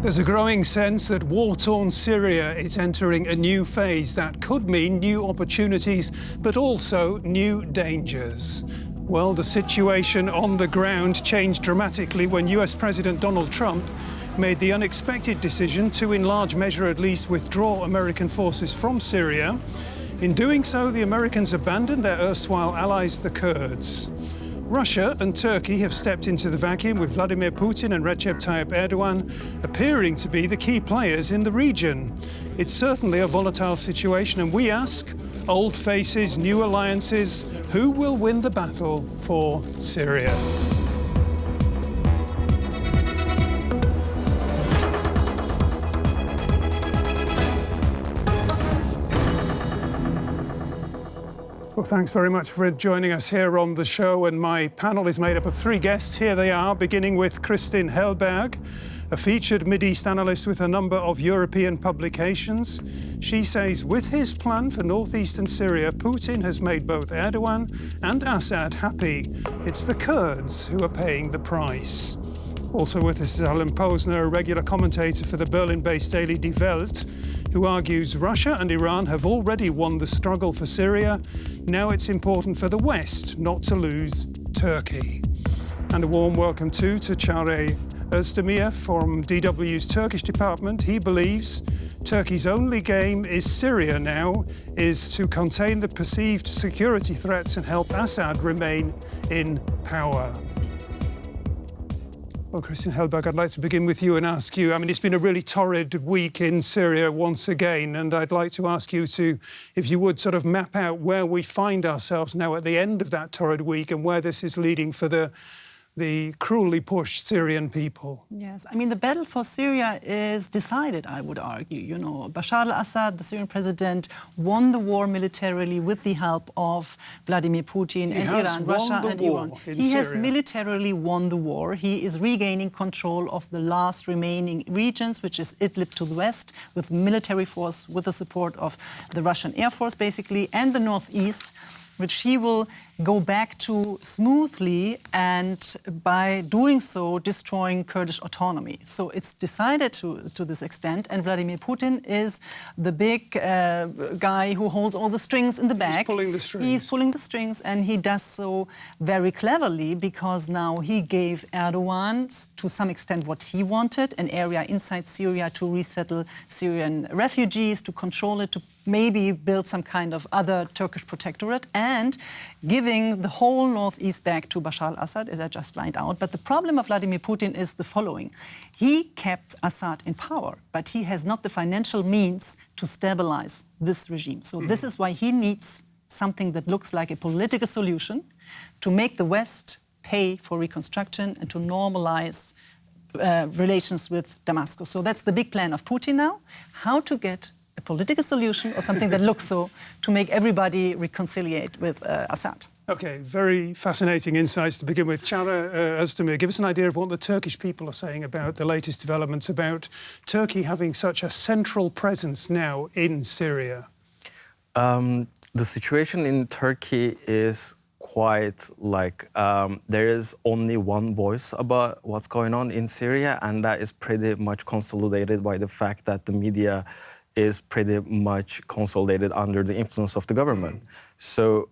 There's a growing sense that war-torn Syria is entering a new phase that could mean new opportunities, but also new dangers. Well, the situation on the ground changed dramatically when US President Donald Trump made the unexpected decision to, in large measure at least, withdraw American forces from Syria. In doing so, the Americans abandoned their erstwhile allies, the Kurds. Russia and Turkey have stepped into the vacuum, with Vladimir Putin and Recep Tayyip Erdogan appearing to be the key players in the region. It's certainly a volatile situation, and we ask, old faces, new alliances, who will win the battle for Syria? Well, thanks very much for joining us here on the show, and my panel is made up of three guests. Here they are, beginning with Kristin Helberg, a featured Mideast analyst with a number of European publications. She says with his plan for northeastern Syria, Putin has made both Erdogan and Assad happy. It's the Kurds who are paying the price. Also with us is Posener, a regular commentator for the Berlin-based daily Die Welt, who argues Russia and Iran have already won the struggle for Syria. Now it's important for the West not to lose Turkey. And a warm welcome too to Cagir Özdemir from DW's Turkish department. He believes Turkey's only game is Syria now, is to contain the perceived security threats and help Assad remain in power. Well, Kristin Helberg, I'd like to begin with you and ask you, I mean, it's been a really torrid week in Syria once again, and I'd like to ask you to, if you would, sort of map out where we find ourselves now at the end of that torrid week and where this is leading for the cruelly pushed Syrian people. Yes, I mean, the battle for Syria is decided, I would argue. You know, Bashar al-Assad, the Syrian president, won the war militarily with the help of Vladimir Putin and Iran, Russia and Iran. He has militarily won the war. He is regaining control of the last remaining regions, which is Idlib to the west, with military force, with the support of the Russian Air Force, basically, and the northeast, which he will go back to smoothly, and by doing so, destroying Kurdish autonomy. So it's decided to this extent, and Vladimir Putin is the big guy who holds all the strings in the back. He's pulling the strings. He's pulling the strings, and he does so very cleverly, because now he gave Erdogan, to some extent, what he wanted, an area inside Syria to resettle Syrian refugees, to control it, to maybe build some kind of other Turkish protectorate, and giving the whole northeast back to Bashar al-Assad, as I just lined out. But the problem of Vladimir Putin is the following. He kept Assad in power, but he has not the financial means to stabilize this regime. So this is why he needs something that looks like a political solution to make the West pay for reconstruction and to normalize relations with Damascus. So that's the big plan of Putin now, how to get a political solution or something that looks so to make everybody reconciliate with Assad. OK, very fascinating insights to begin with. Cagir Özdemir, give us an idea of what the Turkish people are saying about the latest developments, about Turkey having such a central presence now in Syria. The situation in Turkey is quite like there is only one voice about what's going on in Syria, and that is pretty much consolidated by the fact that the media is pretty much consolidated under the influence of the government. So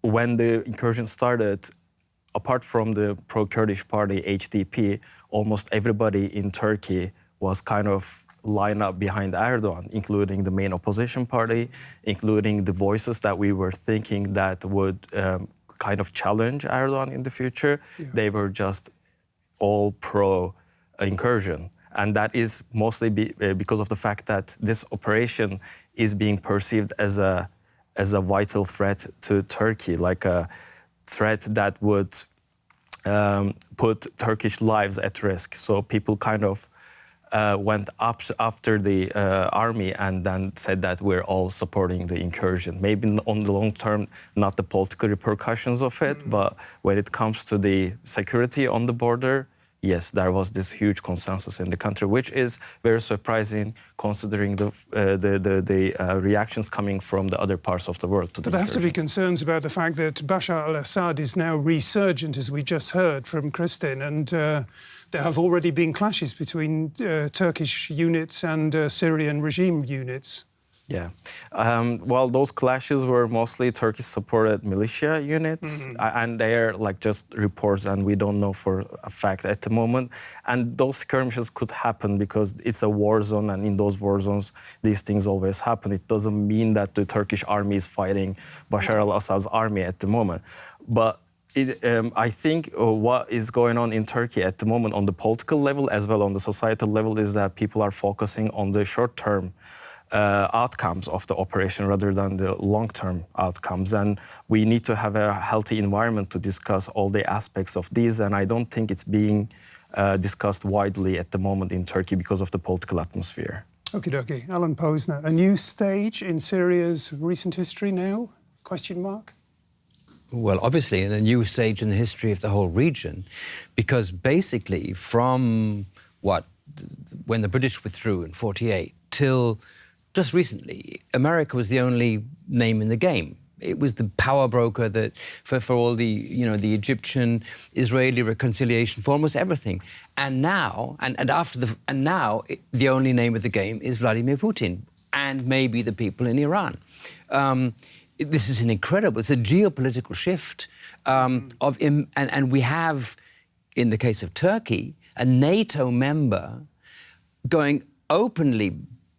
when the incursion started, apart from the pro-Kurdish party, HDP, almost everybody in Turkey was kind of lined up behind Erdogan, including the main opposition party, including the voices that we were thinking that would kind of challenge Erdogan in the future. Yeah. They were just all pro-incursion. And that is mostly because of the fact that this operation is being perceived as a vital threat to Turkey, like a threat that would put Turkish lives at risk. So people kind of went up after the army and then said that we're all supporting the incursion. Maybe on the long term, not the political repercussions of it, but when it comes to the security on the border, yes, there was this huge consensus in the country, which is very surprising considering the reactions coming from the other parts of the world. But there have to be concerns about the fact that Bashar al-Assad is now resurgent, as we just heard from Kristin, and there have already been clashes between Turkish units and Syrian regime units. Yeah. Well, those clashes were mostly Turkish-supported militia units, and they're like just reports, and we don't know for a fact at the moment. And those skirmishes could happen because it's a war zone, and in those war zones, these things always happen. It doesn't mean that the Turkish army is fighting Bashar al-Assad's army at the moment. But I think what is going on in Turkey at the moment on the political level as well on the societal level is that people are focusing on the short-term outcomes of the operation rather than the long-term outcomes. And we need to have a healthy environment to discuss all the aspects of these. And I don't think it's being discussed widely at the moment in Turkey because of the political atmosphere. Okie dokie. Alan Posener, a new stage in Syria's recent history now? Question mark? Well, obviously, in a new stage in the history of the whole region, because basically from when the British withdrew in '48 till just recently, America was the only name in the game. It was the power broker that for all the the Egyptian-Israeli reconciliation for almost everything. And now the only name of the game is Vladimir Putin and maybe the people in Iran. This is it's a geopolitical shift and we have, in the case of Turkey, a NATO member going openly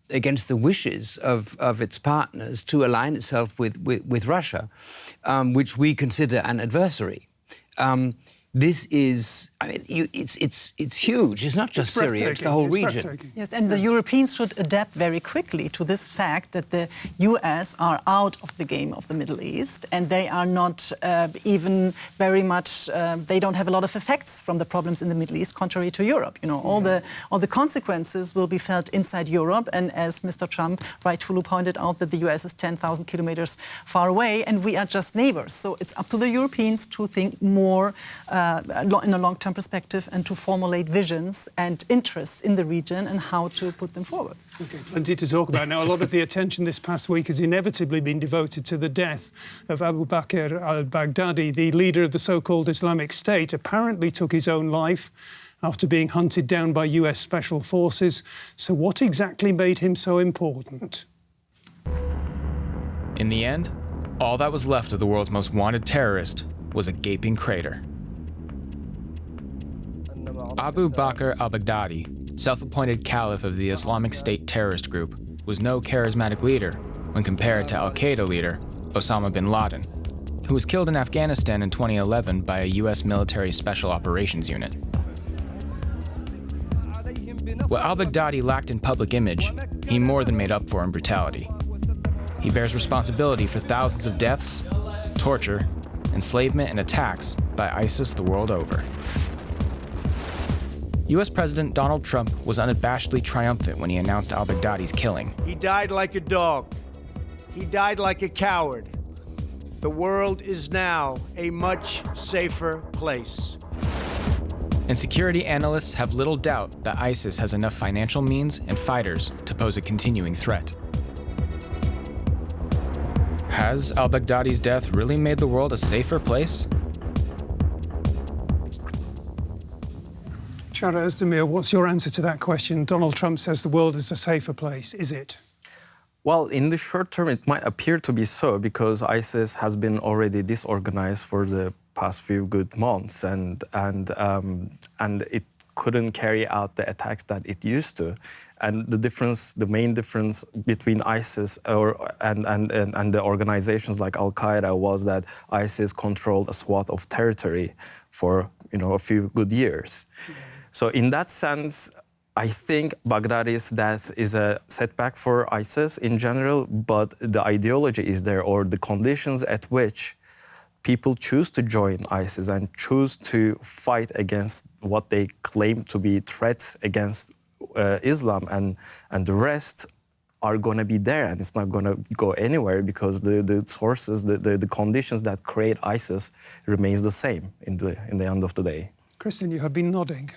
against the wishes of its partners to align itself with Russia, which we consider an adversary. This is, it's huge. It's not just Syria, it's the whole region. Yes, and the Europeans should adapt very quickly to this fact that the US are out of the game of the Middle East, and they are not even very much, they don't have a lot of effects from the problems in the Middle East, contrary to Europe. All the consequences will be felt inside Europe, and as Mr. Trump rightfully pointed out, that the US is 10,000 kilometers far away, and we are just neighbors. So it's up to the Europeans to think more in a long-term perspective and to formulate visions and interests in the region and how to put them forward. Okay, plenty to talk about. Now, a lot of the attention this past week has inevitably been devoted to the death of Abu Bakr al-Baghdadi, the leader of the so-called Islamic State. Apparently took his own life after being hunted down by US Special Forces. So what exactly made him so important? In the end, all that was left of the world's most wanted terrorist was a gaping crater. Abu Bakr al-Baghdadi, self-appointed caliph of the Islamic State terrorist group, was no charismatic leader when compared to al-Qaeda leader Osama bin Laden, who was killed in Afghanistan in 2011 by a US military special operations unit. What al-Baghdadi lacked in public image, he more than made up for in brutality. He bears responsibility for thousands of deaths, torture, enslavement, and attacks by ISIS the world over. US President Donald Trump was unabashedly triumphant when he announced al-Baghdadi's killing. He died like a dog. He died like a coward. The world is now a much safer place. And security analysts have little doubt that ISIS has enough financial means and fighters to pose a continuing threat. Has al-Baghdadi's death really made the world a safer place? Cagir Özdemir, what's your answer to that question? Donald Trump says the world is a safer place. Is it? Well, in the short term, it might appear to be so because ISIS has been already disorganized for the past few good months, and it couldn't carry out the attacks that it used to. And the main difference between ISIS and the organizations like Al-Qaeda was that ISIS controlled a swath of territory for a few good years. So in that sense, I think Baghdadi's death is a setback for ISIS in general, but the ideology is there, or the conditions at which people choose to join ISIS and choose to fight against what they claim to be threats against Islam and the rest are going to be there, and it's not going to go anywhere because the sources, the conditions that create ISIS remains the same in the end of the day. Kristin, you have been nodding.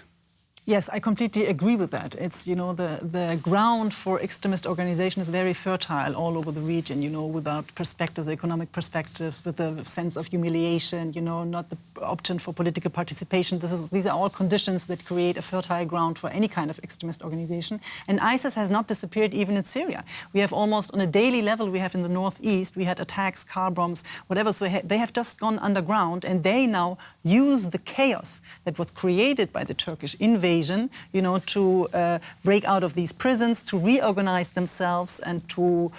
Yes, I completely agree with that. It's, you know, the ground for extremist organization is very fertile all over the region, you know, without perspectives, economic perspectives, with the sense of humiliation, you know, not the option for political participation. These are all conditions that create a fertile ground for any kind of extremist organization. And ISIS has not disappeared even in Syria. We have almost on a daily level, we have in the northeast, we had attacks, car bombs, whatever. So they have just gone underground, and they now use the chaos that was created by the Turkish invasion, you know, to break out of these prisons, to reorganize themselves, and to,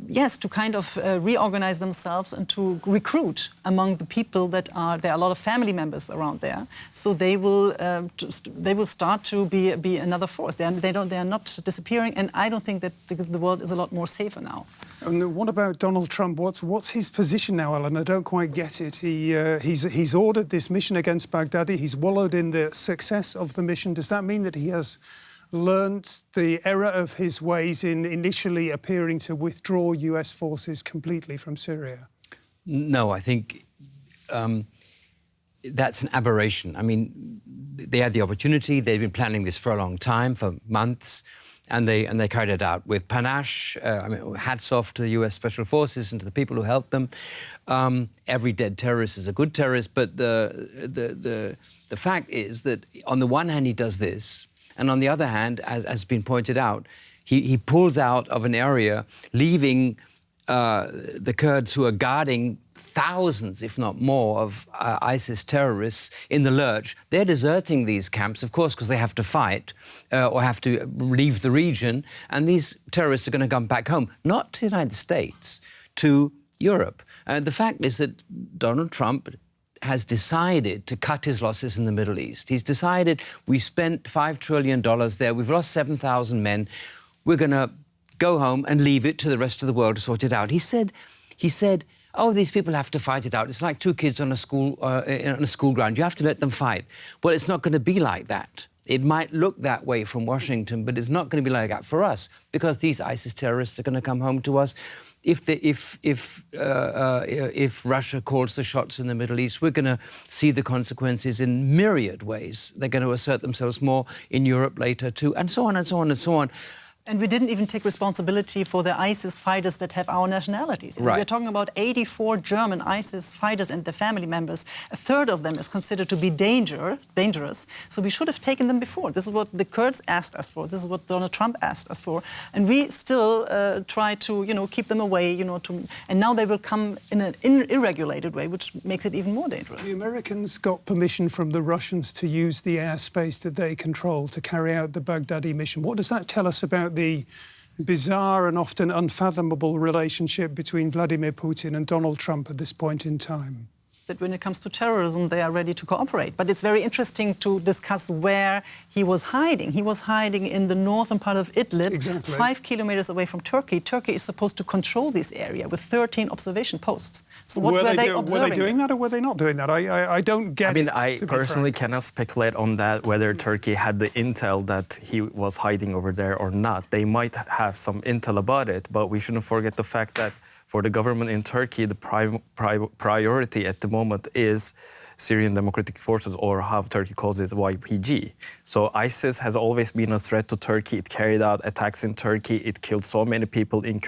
yes, to kind of reorganize themselves and to recruit among the people that are there. Are a lot of family members around there, so they will start to be another force. They are not disappearing, and I don't think that the world is a lot more safer now. And what about Donald Trump? What's his position now, Alan? I don't quite get it. He's ordered this mission against Baghdadi. He's wallowed in the success of the mission. Does that mean that he has learnt the error of his ways in initially appearing to withdraw US forces completely from Syria? No, I think that's an aberration. I mean, they had the opportunity. They've been planning this for a long time, for months, and they carried it out with panache. I mean, hats off to the US Special Forces and to the people who helped them. Every dead terrorist is a good terrorist, but the fact is that on the one hand he does this, and on the other hand, as has been pointed out, he pulls out of an area, leaving the Kurds who are guarding thousands, if not more, of ISIS terrorists in the lurch. They're deserting these camps, of course, because they have to fight or have to leave the region, and these terrorists are going to come back home, not to the United States, to Europe. The fact is that Donald Trump has decided to cut his losses in the Middle East. He's decided, we spent $5 trillion there, we've lost 7,000 men, we're going to go home and leave it to the rest of the world to sort it out. He said, oh, these people have to fight it out. It's like two kids on a school ground. You have to let them fight. Well, it's not going to be like that. It might look that way from Washington, but it's not going to be like that for us, because these ISIS terrorists are going to come home to us. If Russia calls the shots in the Middle East, we're going to see the consequences in myriad ways. They're going to assert themselves more in Europe later too, and so on and so on and so on. And we didn't even take responsibility for the ISIS fighters that have our nationalities. Right. We're talking about 84 German ISIS fighters and their family members. A third of them is considered to be dangerous. So we should have taken them before. This is what the Kurds asked us for. This is what Donald Trump asked us for. And we still try to, you know, keep them away, you know, and now they will come in an irregulated way, which makes it even more dangerous. The Americans got permission from the Russians to use the airspace that they control to carry out the Baghdadi mission. What does that tell us about the bizarre and often unfathomable relationship between Vladimir Putin and Donald Trump at this point in time? That when it comes to terrorism, they are ready to cooperate. But it's very interesting to discuss where he was hiding. He was hiding in the northern part of Idlib, exactly. 5 kilometers away from Turkey. Turkey is supposed to control this area with 13 observation posts. So what were they observing? Were they doing that or were they not doing that? I don't get it. I mean, I personally cannot speculate on that, whether Turkey had the intel that he was hiding over there or not. They might have some intel about it, but we shouldn't forget the fact that for the government in Turkey, the priority at the moment is Syrian Democratic Forces, or how Turkey calls it, YPG. So ISIS has always been a threat to Turkey. It carried out attacks in Turkey. It killed so many people in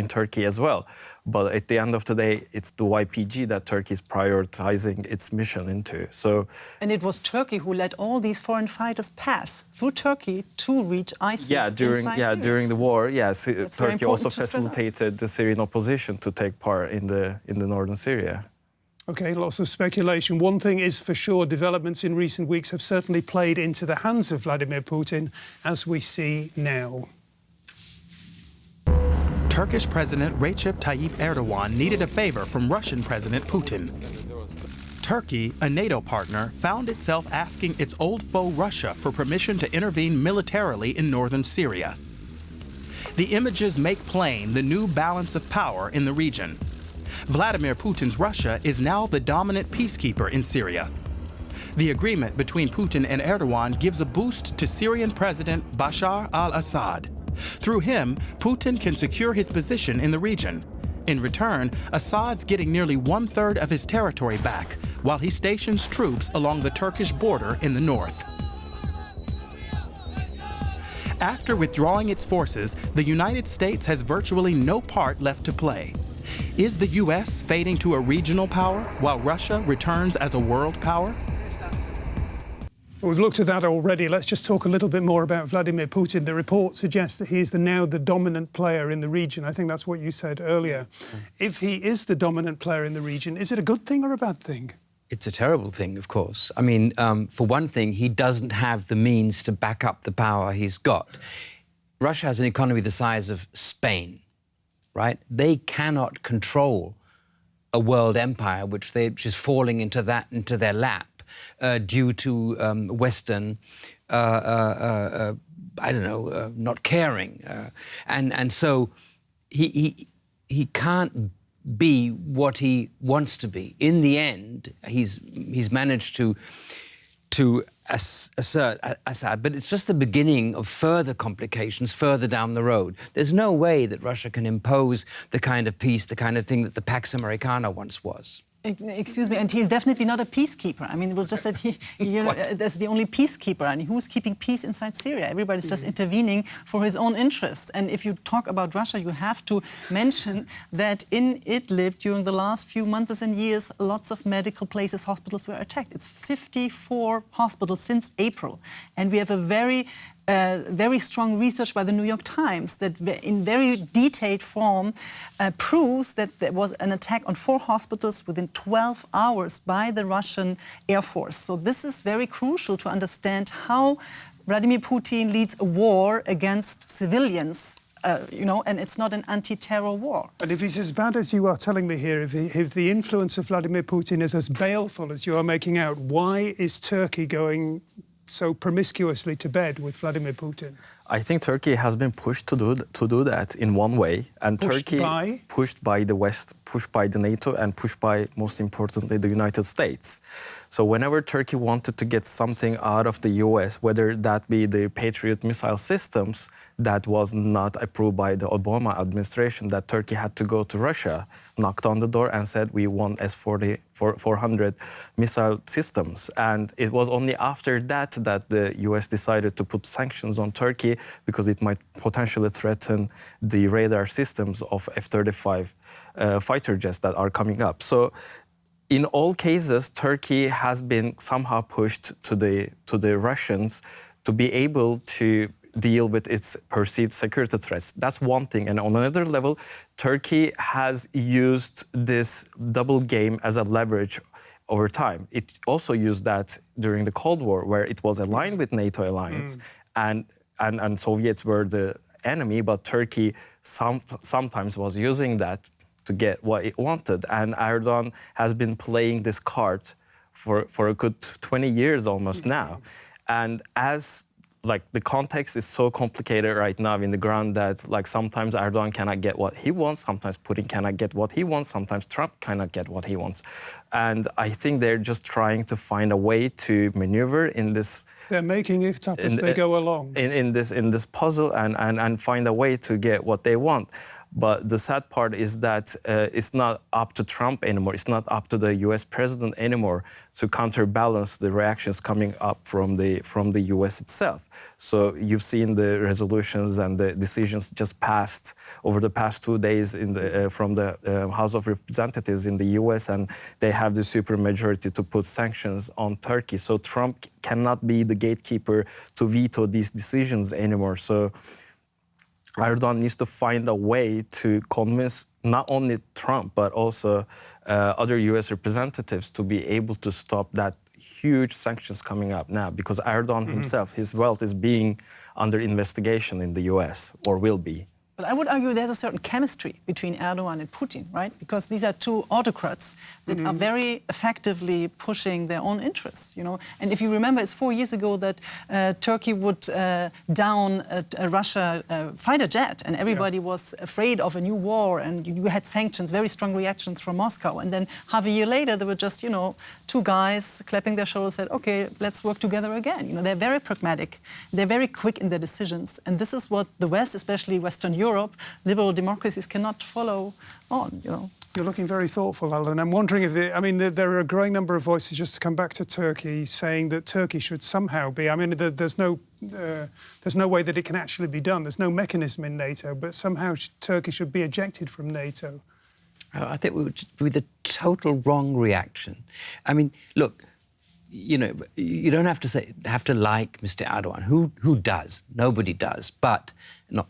Turkey as well. But at the end of the day, it's the YPG that Turkey is prioritizing its mission into. So, and it was Turkey who let all these foreign fighters pass through Turkey to reach ISIS inside Syria. During the war, yes, Turkey also to facilitated the Syrian opposition to take part in the northern Syria. OK, lots of speculation. One thing is for sure, developments in recent weeks have certainly played into the hands of Vladimir Putin, as we see now. Turkish President Recep Tayyip Erdogan needed a favor from Russian President Putin. Turkey, a NATO partner, found itself asking its old foe Russia for permission to intervene militarily in northern Syria. The images make plain the new balance of power in the region. Vladimir Putin's Russia is now the dominant peacekeeper in Syria. The agreement between Putin and Erdogan gives a boost to Syrian President Bashar al-Assad. Through him, Putin can secure his position in the region. In return, Assad's getting nearly 1/3 of his territory back, while he stations troops along the Turkish border in the north. After withdrawing its forces, the United States has virtually no part left to play. Is the U.S. fading to a regional power while Russia returns as a world power? We've looked at that already. Let's just talk a little bit more about Vladimir Putin. The report suggests that he is now the dominant player in the region. I think that's what you said earlier. If he is the dominant player in the region, is it a good thing or a bad thing? It's a terrible thing, of course. I mean, for one thing, he doesn't have the means to back up the power he's got. Russia has an economy the size of Spain, right? They cannot control a world empire which is falling into their lap. Due to Western, I don't know, not caring, and so he can't be what he wants to be. In the end, he's managed to assert Assad, but it's just the beginning of further complications further down the road. There's no way that Russia can impose the kind of peace, the kind of thing that the Pax Americana once was. Excuse me, and he's definitely not a peacekeeper. I mean, it was just that that's the only peacekeeper, and who's keeping peace inside Syria? Everybody's just intervening for his own interest. And if you talk about Russia, you have to mention that in Idlib, during the last few months and years, lots of medical places, hospitals were attacked. It's 54 hospitals since April. And we have a very strong research by the New York Times that in very detailed form proves that there was an attack on 4 hospitals within 12 hours by the Russian Air Force. So this is very crucial to understand how Vladimir Putin leads a war against civilians. And it's not an anti-terror war. And if he's as bad as you are telling me here, if the influence of Vladimir Putin is as baleful as you are making out, why is Turkey going so promiscuously to bed with Vladimir Putin? I think Turkey has been pushed to do that in one way, and pushed by the West, pushed by the NATO, and pushed by, most importantly, the United States. So whenever Turkey wanted to get something out of the US, whether that be the Patriot missile systems that was not approved by the Obama administration, that Turkey had to go to Russia, knocked on the door and said, we want S-400 missile systems. And it was only after that that the US decided to put sanctions on Turkey because it might potentially threaten the radar systems of F-35 fighter jets that are coming up. So in all cases, Turkey has been somehow pushed to the Russians to be able to deal with its perceived security threats. That's one thing. And on another level, Turkey has used this double game as a leverage over time. It also used that during the Cold War, where it was aligned with NATO alliance, and Soviets were the enemy, but Turkey sometimes was using that to get what it wanted. And Erdogan has been playing this card for a good 20 years almost now. And as the context is so complicated right now in the ground that sometimes Erdogan cannot get what he wants, sometimes Putin cannot get what he wants, sometimes Trump cannot get what he wants. And I think they're just trying to find a way to maneuver in this. They're making it up as they go along. In this puzzle and find a way to get what they want. But the sad part is that it's not up to Trump anymore. It's not up to the U.S. president anymore to counterbalance the reactions coming up from the U.S. itself. So you've seen the resolutions and the decisions just passed over the past 2 days from the House of Representatives in the U.S., and they have the supermajority to put sanctions on Turkey. So Trump cannot be the gatekeeper to veto these decisions anymore. So Erdogan needs to find a way to convince not only Trump, but also other U.S. representatives to be able to stop that huge sanctions coming up now, because Erdogan himself, his wealth is being under investigation in the U.S., or will be. But I would argue there's a certain chemistry between Erdogan and Putin, right? Because these are two autocrats that are very effectively pushing their own interests, And if you remember, it's 4 years ago that Turkey would down a Russia fighter jet, and everybody was afraid of a new war, and you had sanctions, very strong reactions from Moscow. And then half a year later, there were just, two guys clapping their shoulders, said, okay, let's work together again. They're very pragmatic. They're very quick in their decisions. And this is what the West, especially Western Europe, liberal democracies cannot follow on, You're looking very thoughtful, Alan. I'm wondering if there are a growing number of voices, just to come back to Turkey, saying that Turkey should somehow be. I mean, there's no way that it can actually be done. There's no mechanism in NATO, but somehow Turkey should be ejected from NATO. I think it would be the total wrong reaction. I mean, look, you know, you don't have to like Mr. Erdogan. Who does? Nobody does. But not.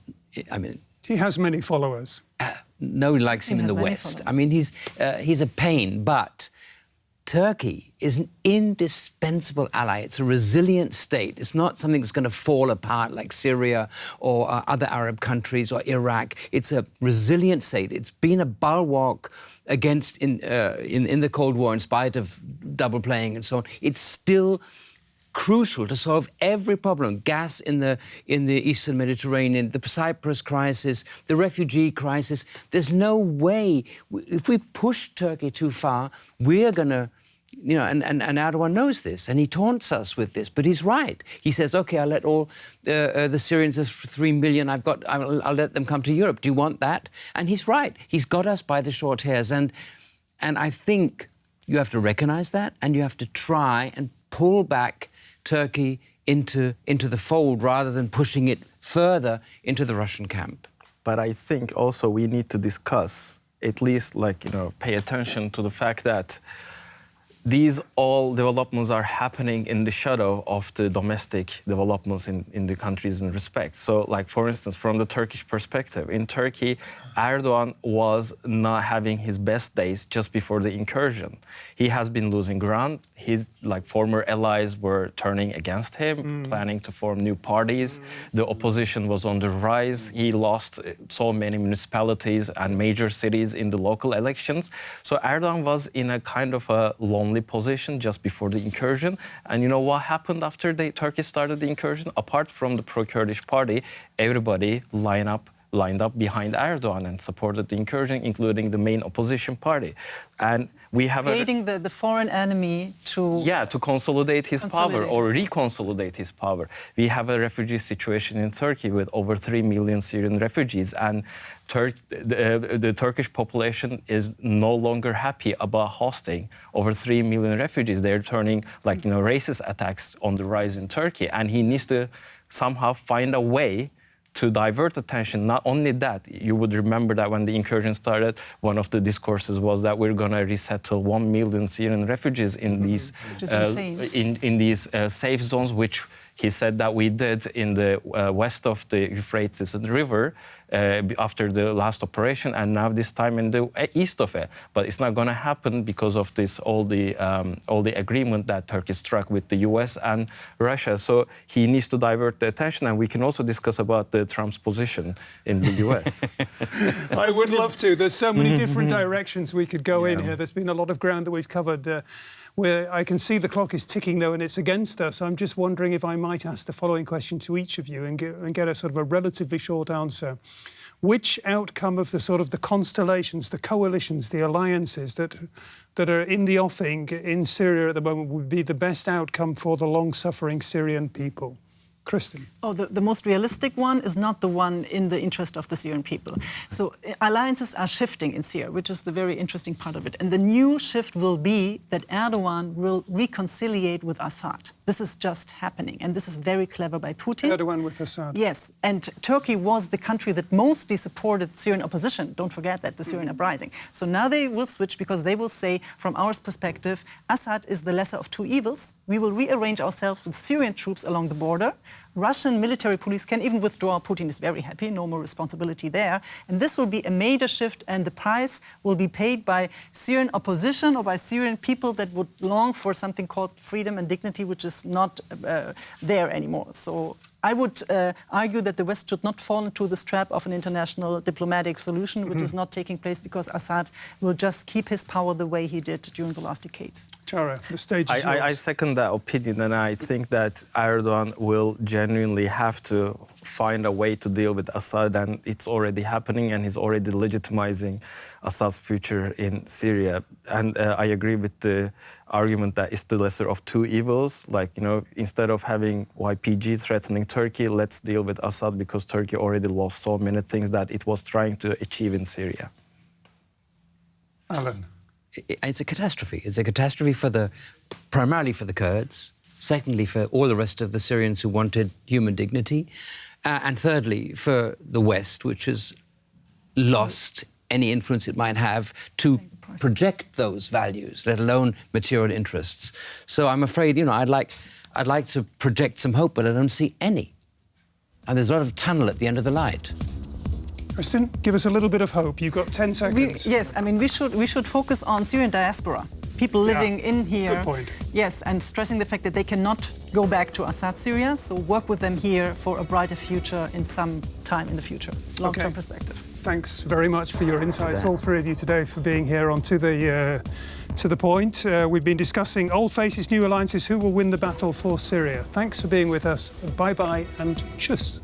I mean, he has many followers. Nobody likes him in the West. I mean, he's a pain, but Turkey is an indispensable ally. It's a resilient state. It's not something that's going to fall apart like Syria or other Arab countries or Iraq. It's a resilient state. It's been a bulwark against in the Cold War, in spite of double playing and so on. It's still crucial to solve every problem: gas in the Eastern Mediterranean, the Cyprus crisis, the refugee crisis. There's no way, if we push Turkey too far, we're going to, you know, and Erdogan knows this, and he taunts us with this, but he's right. He says, OK, I'll let all the Syrians, there's 3 million I'll let them come to Europe. Do you want that? And he's right. He's got us by the short hairs. And I think you have to recognise that, and you have to try and pull back Turkey into the fold rather than pushing it further into the Russian camp. But I think also we need to discuss, at least, like, you know, pay attention to the fact that these all developments are happening in the shadow of the domestic developments in the countries in respect. So, like, for instance, from the Turkish perspective, in Turkey, Erdogan was not having his best days just before the incursion. He has been losing ground. His, like, former allies were turning against him, planning to form new parties. The opposition was on the rise. He lost so many municipalities and major cities in the local elections. So Erdogan was in a kind of a lonely position just before the incursion. And you know what happened after Turkey started the incursion? Apart from the pro-Kurdish party, everybody lined up behind Erdogan and supported the incursion, including the main opposition party. And we have creating the foreign enemy to... Yeah, to consolidate his power or reconsolidate his power. We have a refugee situation in Turkey with over 3 million Syrian refugees, and the Turkish population is no longer happy about hosting over 3 million refugees. They're turning, like, you know, racist attacks on the rise in Turkey, and he needs to somehow find a way to divert attention. Not only that, you would remember that when the incursion started, one of the discourses was that we're going to resettle 1 million Syrian refugees in these in these safe zones, which he said that we did in the west of the Euphrates River after the last operation, and now this time in the east of it. But it's not going to happen because of this all the agreement that Turkey struck with the U.S. and Russia. So he needs to divert the attention, and we can also discuss about Trump's position in the U.S. I would love to. There's so many different directions we could go in here. There's been a lot of ground that we've covered. Where I can see the clock is ticking, though, and it's against us. I'm just wondering if I might ask the following question to each of you and get a sort of a relatively short answer. Which outcome of the constellations, the coalitions, the alliances that are in the offing in Syria at the moment would be the best outcome for the long-suffering Syrian people? Kristin. Oh, the most realistic one is not the one in the interest of the Syrian people. So alliances are shifting in Syria, which is the very interesting part of it. And the new shift will be that Erdogan will reconciliate with Assad. This is just happening, and this is very clever by Putin. Erdogan with Assad. Yes, and Turkey was the country that mostly supported Syrian opposition. Don't forget that, the Syrian uprising. So now they will switch because they will say, from our perspective, Assad is the lesser of two evils. We will rearrange ourselves with Syrian troops along the border. Russian military police can even withdraw. Putin is very happy, no more responsibility there. And this will be a major shift, and the price will be paid by Syrian opposition or by Syrian people that would long for something called freedom and dignity, which is not there anymore. So I would argue that the West should not fall into this trap of an international diplomatic solution, which is not taking place because Assad will just keep his power the way he did during the last decades. Chara, the stage is yours. I second that opinion, and I think that Erdogan will genuinely have to find a way to deal with Assad, and it's already happening, and he's already legitimizing Assad's future in Syria. And I agree with the argument that it's the lesser of two evils. Like, you know, instead of having YPG threatening Turkey, let's deal with Assad because Turkey already lost so many things that it was trying to achieve in Syria. Alan? It's a catastrophe. It's a catastrophe primarily for the Kurds, secondly for all the rest of the Syrians who wanted human dignity, and thirdly for the West, which has lost any influence it might have to project those values, let alone material interests. So I'm afraid, I'd like to project some hope, but I don't see any. And there's a lot of tunnel at the end of the light. Kristin, give us a little bit of hope. You've got 10 seconds. Yes, I mean, we should focus on Syrian diaspora, people living in here. Good point. Yes, and stressing the fact that they cannot go back to Assad Syria, so work with them here for a brighter future in some time in the future, long-term perspective. Thanks very much for your insights, all three of you today, for being here on To the Point. We've been discussing old faces, new alliances, who will win the battle for Syria. Thanks for being with us. Bye-bye and tschüss.